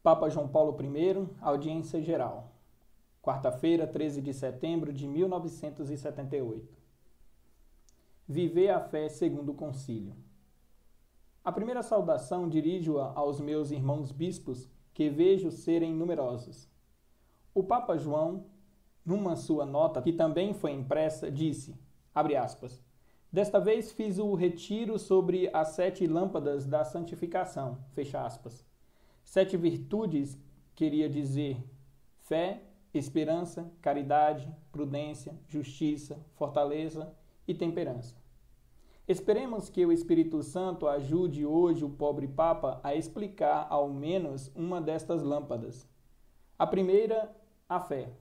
Papa João Paulo I, audiência geral. Quarta-feira, 13 de setembro de 1978. Viver a fé segundo o concílio. A primeira saudação dirijo-a aos meus irmãos bispos, que vejo serem numerosos. O Papa João, numa sua nota, que também foi impressa, disse, abre aspas, desta vez fiz o retiro sobre as 7 lâmpadas da santificação, fecha aspas. 7 virtudes, queria dizer, fé, esperança, caridade, prudência, justiça, fortaleza e temperança. Esperemos que o Espírito Santo ajude hoje o pobre Papa a explicar ao menos uma destas lâmpadas. A primeira, a fé.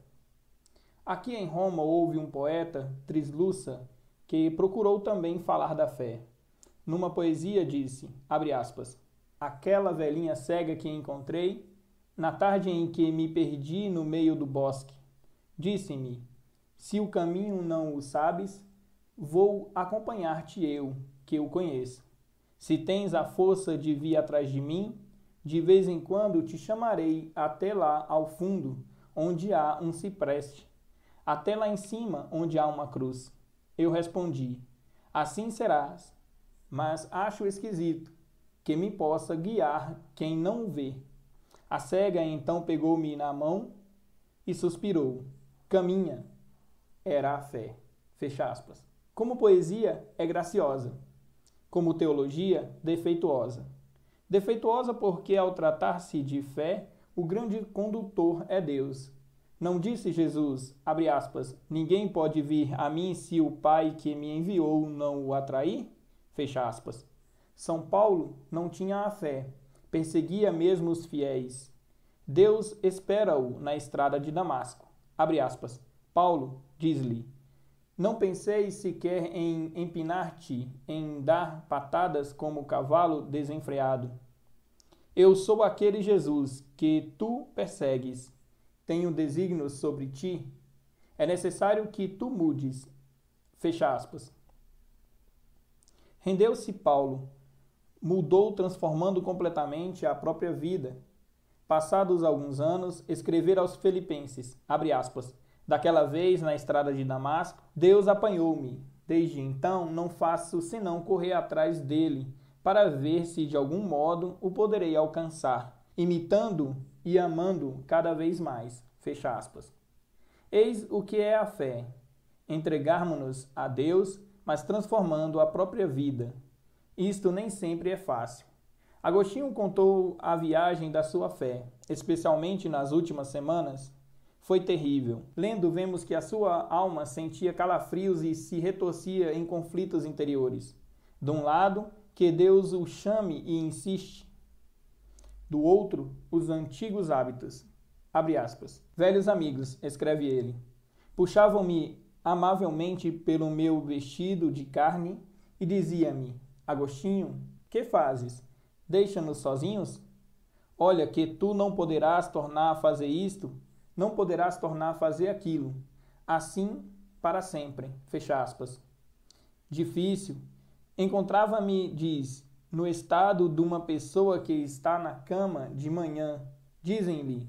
Aqui em Roma houve um poeta, Trislussa, que procurou também falar da fé. Numa poesia disse, abre aspas, aquela velhinha cega que encontrei, na tarde em que me perdi no meio do bosque, disse-me, se o caminho não o sabes, vou acompanhar-te eu, que o conheço. Se tens a força de vir atrás de mim, de vez em quando te chamarei até lá ao fundo, onde há um cipreste, até lá em cima, onde há uma cruz. Eu respondi, assim serás, mas acho esquisito que me possa guiar quem não o vê. A cega então pegou-me na mão e suspirou. Caminha. Era a fé. Fecha aspas. Como poesia, é graciosa. Como teologia, defeituosa. Defeituosa porque, ao tratar-se de fé, o grande condutor é Deus. Não disse Jesus, abre aspas, ninguém pode vir a mim se o Pai que me enviou não o atrair? Fecha aspas. São Paulo não tinha a fé, perseguia mesmo os fiéis. Deus espera-o na estrada de Damasco. Abre aspas. Paulo diz-lhe, não penseis sequer em empinar-te, em dar patadas como cavalo desenfreado. Eu sou aquele Jesus que tu persegues. Tenho desígnios sobre ti. É necessário que tu mudes. Fecha aspas. Rendeu-se Paulo. Mudou, transformando completamente a própria vida. Passados alguns anos, escrever aos Filipenses, abre aspas, daquela vez na estrada de Damasco, Deus apanhou-me. Desde então não faço senão correr atrás dele, para ver se de algum modo o poderei alcançar, imitando e amando cada vez mais. Fecha aspas. Eis o que é a fé. Entregarmos-nos a Deus, mas transformando a própria vida. Isto nem sempre é fácil. Agostinho contou a viagem da sua fé, especialmente nas últimas semanas. Foi terrível. Lendo, vemos que a sua alma sentia calafrios e se retorcia em conflitos interiores. De um lado, que Deus o chame e insiste. Do outro, os antigos hábitos. Abre aspas. Velhos amigos, escreve ele, puxavam-me amavelmente pelo meu vestido de carne e dizia-me, Agostinho, que fazes? Deixa-nos sozinhos? Olha que tu não poderás tornar a fazer isto, não poderás tornar a fazer aquilo. Assim, para sempre. Fecha aspas. Difícil. Encontrava-me, diz, no estado de uma pessoa que está na cama de manhã. Dizem-lhe,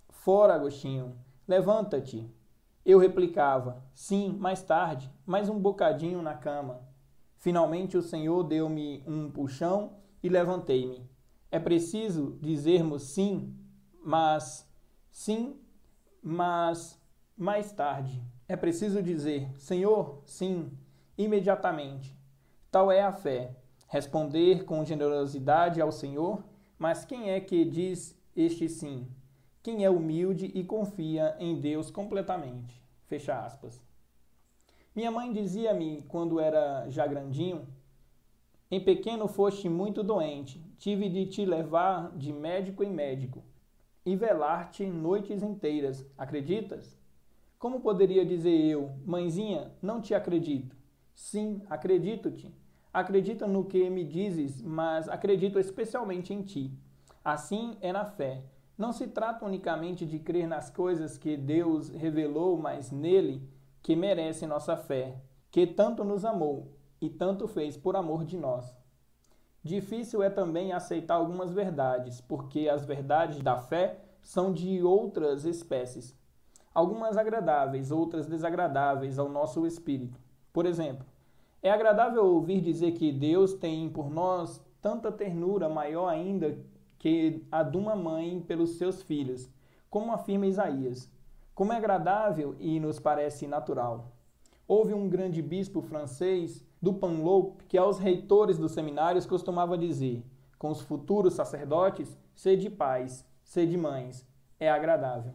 fora, Agostinho, levanta-te. Eu replicava, sim, mais tarde, mais um bocadinho na cama. Finalmente o Senhor deu-me um puxão e levantei-me. É preciso dizermos sim, mas mais tarde. É preciso dizer, Senhor, sim, imediatamente. Tal é a fé, responder com generosidade ao Senhor, mas quem é que diz este sim? Quem é humilde e confia em Deus completamente? Fecha aspas. Minha mãe dizia-me, quando era já grandinho, em pequeno foste muito doente, tive de te levar de médico em médico e velar-te noites inteiras, acreditas? Como poderia dizer eu, mãezinha, não te acredito? Sim, acredito-te. Acredito no que me dizes, mas acredito especialmente em ti. Assim é na fé. Não se trata unicamente de crer nas coisas que Deus revelou, mas nele que merece nossa fé, que tanto nos amou e tanto fez por amor de nós. Difícil é também aceitar algumas verdades, porque as verdades da fé são de outras espécies. Algumas agradáveis, outras desagradáveis ao nosso espírito. Por exemplo, é agradável ouvir dizer que Deus tem por nós tanta ternura maior ainda que a de uma mãe pelos seus filhos, como afirma Isaías. Como é agradável e nos parece natural. Houve um grande bispo francês do Panloup que aos reitores dos seminários costumava dizer, com os futuros sacerdotes, sede pais, sede mães, é agradável.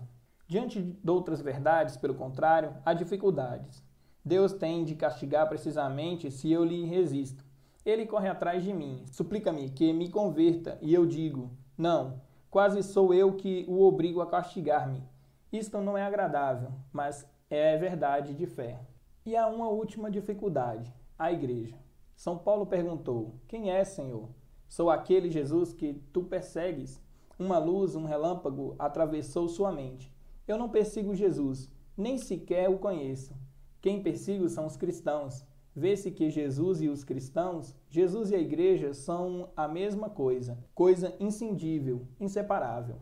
Diante de outras verdades, pelo contrário, há dificuldades. Deus tem de castigar precisamente se eu lhe resisto. Ele corre atrás de mim, suplica-me que me converta, e eu digo, não, quase sou eu que o obrigo a castigar-me. Isto não é agradável, mas é verdade de fé. E há uma última dificuldade, a igreja. São Paulo perguntou, quem é, Senhor? Sou aquele Jesus que tu persegues? Uma luz, um relâmpago atravessou sua mente. Eu não persigo Jesus, nem sequer o conheço. Quem persigo são os cristãos. Vê-se que Jesus e os cristãos, Jesus e a igreja são a mesma coisa inscindível, inseparável.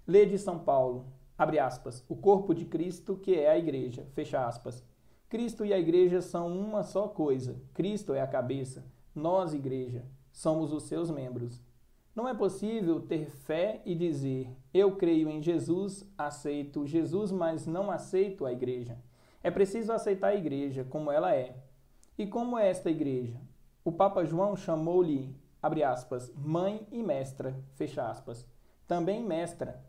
Lê de São Paulo, abre aspas, o corpo de Cristo que é a igreja, fecha aspas. Cristo e a igreja são uma só coisa. Cristo é a cabeça. Nós, igreja, somos os seus membros. Não é possível ter fé e dizer, eu creio em Jesus, aceito Jesus, mas não aceito a igreja. É preciso aceitar a igreja como ela é. E como é esta igreja? O Papa João chamou-lhe, abre aspas, mãe e mestra, fecha aspas. Também mestra.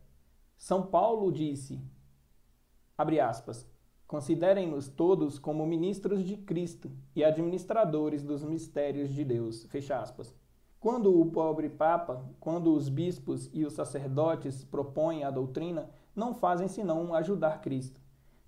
São Paulo disse, abre aspas, considerem-nos todos como ministros de Cristo e administradores dos mistérios de Deus. Fecha aspas. Quando o pobre Papa, quando os bispos e os sacerdotes propõem a doutrina, não fazem senão ajudar Cristo.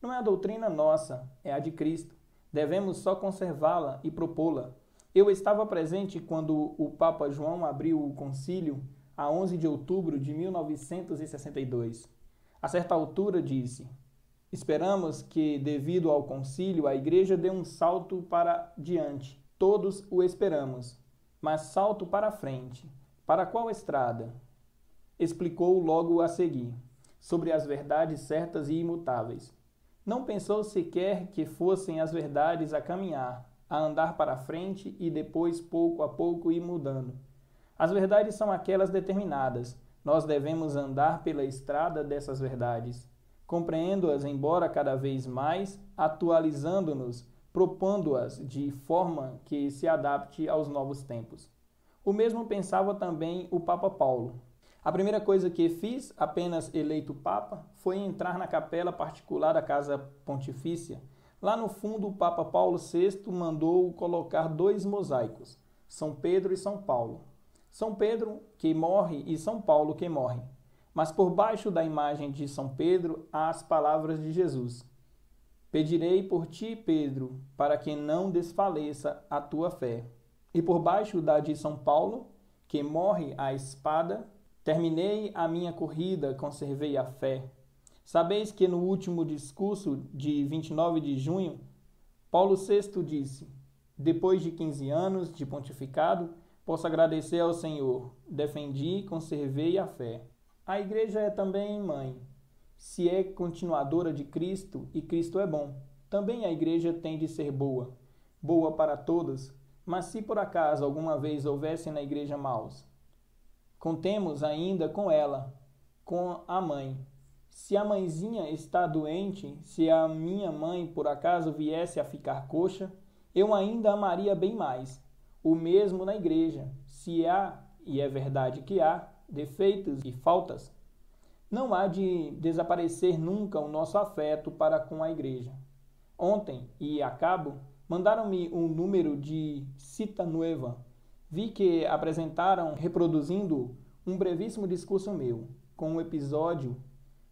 Não é a doutrina nossa, é a de Cristo. Devemos só conservá-la e propô-la. Eu estava presente quando o Papa João abriu o concílio a 11 de outubro de 1962. A certa altura disse, esperamos que, devido ao concílio, a igreja dê um salto para diante. Todos o esperamos. Mas salto para frente. Para qual estrada? Explicou logo a seguir, sobre as verdades certas e imutáveis. Não pensou sequer que fossem as verdades a caminhar, a andar para frente e depois, pouco a pouco, ir mudando. As verdades são aquelas determinadas. Nós devemos andar pela estrada dessas verdades. Compreendo-as, embora cada vez mais, atualizando-nos, propondo-as de forma que se adapte aos novos tempos. O mesmo pensava também o Papa Paulo. A primeira coisa que fiz, apenas eleito Papa, foi entrar na capela particular da Casa Pontifícia. Lá no fundo, o Papa Paulo VI mandou colocar 2 mosaicos, São Pedro e São Paulo. São Pedro que morre e São Paulo que morre. Mas por baixo da imagem de São Pedro há as palavras de Jesus. Pedirei por ti, Pedro, para que não desfaleça a tua fé. E por baixo da de São Paulo, que morre à espada, terminei a minha corrida, conservei a fé. Sabeis que no último discurso de 29 de junho, Paulo VI disse, depois de 15 anos de pontificado, posso agradecer ao Senhor, defendi e conservei a fé. A igreja é também mãe. Se é continuadora de Cristo e Cristo é bom, também a igreja tem de ser boa, boa para todos, mas se por acaso alguma vez houvesse na igreja maus, contemos ainda com ela, com a mãe. Se a mãezinha está doente, se a minha mãe por acaso viesse a ficar coxa, eu ainda amaria bem mais. O mesmo na igreja, se há, e é verdade que há, defeitos e faltas, não há de desaparecer nunca o nosso afeto para com a igreja. Ontem, e acabo, mandaram-me um número de Cita Nueva. Vi que apresentaram, reproduzindo um brevíssimo discurso meu, com um episódio,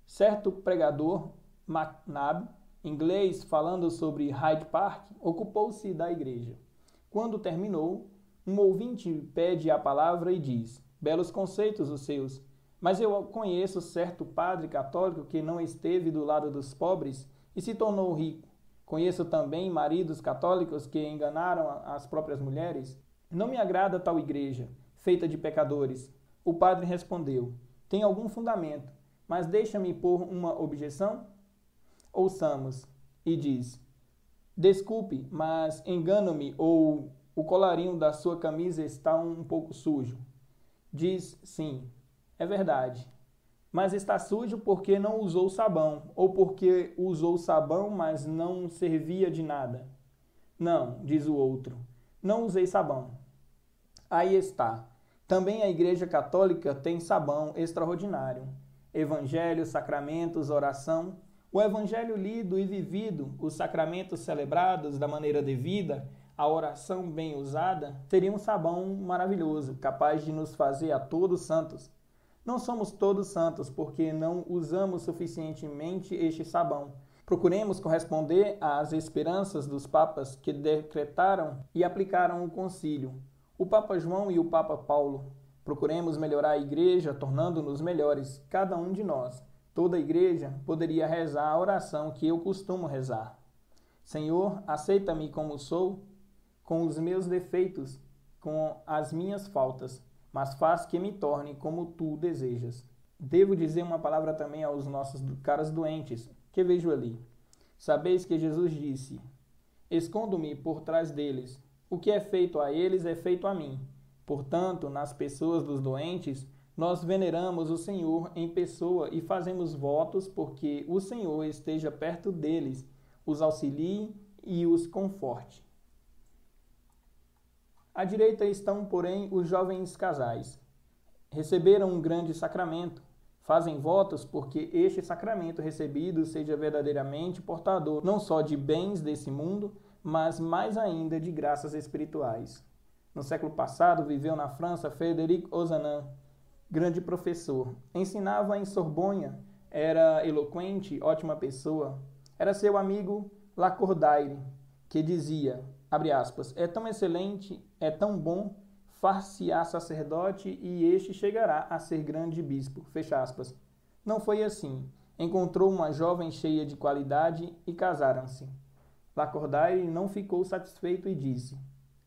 certo pregador, McNabb, inglês, falando sobre Hyde Park, ocupou-se da igreja. Quando terminou, um ouvinte pede a palavra e diz, belos conceitos os seus, mas eu conheço certo padre católico que não esteve do lado dos pobres e se tornou rico. Conheço também maridos católicos que enganaram as próprias mulheres. Não me agrada tal igreja. feita de pecadores? O padre respondeu: tem algum fundamento, mas deixa-me pôr uma objeção? Ouçamos. E diz: desculpe, mas engano-me ou o colarinho da sua camisa está um pouco sujo. Diz: sim, é verdade. Mas está sujo porque não usou sabão, ou porque usou sabão, mas não servia de nada. Não, diz o outro, não usei sabão. Aí está. Também a Igreja Católica tem sabão extraordinário. Evangelho, sacramentos, oração. O Evangelho lido e vivido, os sacramentos celebrados da maneira devida, a oração bem usada, seria um sabão maravilhoso, capaz de nos fazer a todos santos. Não somos todos santos porque não usamos suficientemente este sabão. Procuremos corresponder às esperanças dos papas que decretaram e aplicaram o concílio, o Papa João e o Papa Paulo. Procuremos melhorar a Igreja, tornando-nos melhores, cada um de nós. Toda a Igreja poderia rezar a oração que eu costumo rezar. Senhor, aceita-me como sou, com os meus defeitos, com as minhas faltas, mas faz que me torne como tu desejas. Devo dizer uma palavra também aos nossos caros doentes, que vejo ali. Sabeis que Jesus disse: escondo-me por trás deles. O que é feito a eles é feito a mim. Portanto, nas pessoas dos doentes, nós veneramos o Senhor em pessoa e fazemos votos porque o Senhor esteja perto deles, os auxilie e os conforte. À direita estão, porém, os jovens casais. Receberam um grande sacramento. Fazem votos porque este sacramento recebido seja verdadeiramente portador não só de bens desse mundo, mas mais ainda de graças espirituais. No século passado viveu na França Frédéric Ozanam, grande professor. Ensinava em Sorbonne, era eloquente, ótima pessoa. Era seu amigo Lacordaire, que dizia, abre aspas, é tão excelente, é tão bom, far-se-á sacerdote e este chegará a ser grande bispo, fecha aspas. Não foi assim. Encontrou uma jovem cheia de qualidade e casaram-se. Lacordaire não ficou satisfeito e disse,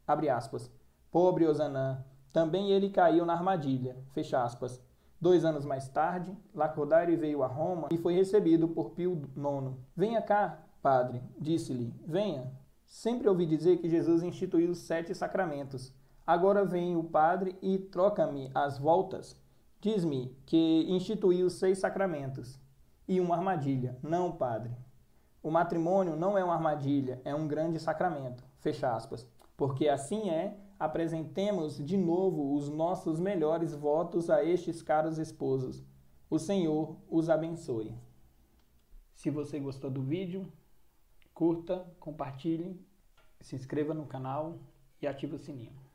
abre aspas, pobre Ozanam, também ele caiu na armadilha, fecha aspas. 2 anos mais tarde, Lacordaire veio a Roma e foi recebido por Pio IX. Venha cá, padre, disse-lhe, venha. Sempre ouvi dizer que Jesus instituiu os 7 sacramentos. Agora vem o padre e troca-me as voltas. Diz-me que instituiu 6 sacramentos e uma armadilha. Não, padre. O matrimônio não é uma armadilha, é um grande sacramento. Fecha aspas. Porque assim é, apresentemos de novo os nossos melhores votos a estes caros esposos. O Senhor os abençoe. Se você gostou do vídeo, curta, compartilhe, se inscreva no canal e ative o sininho.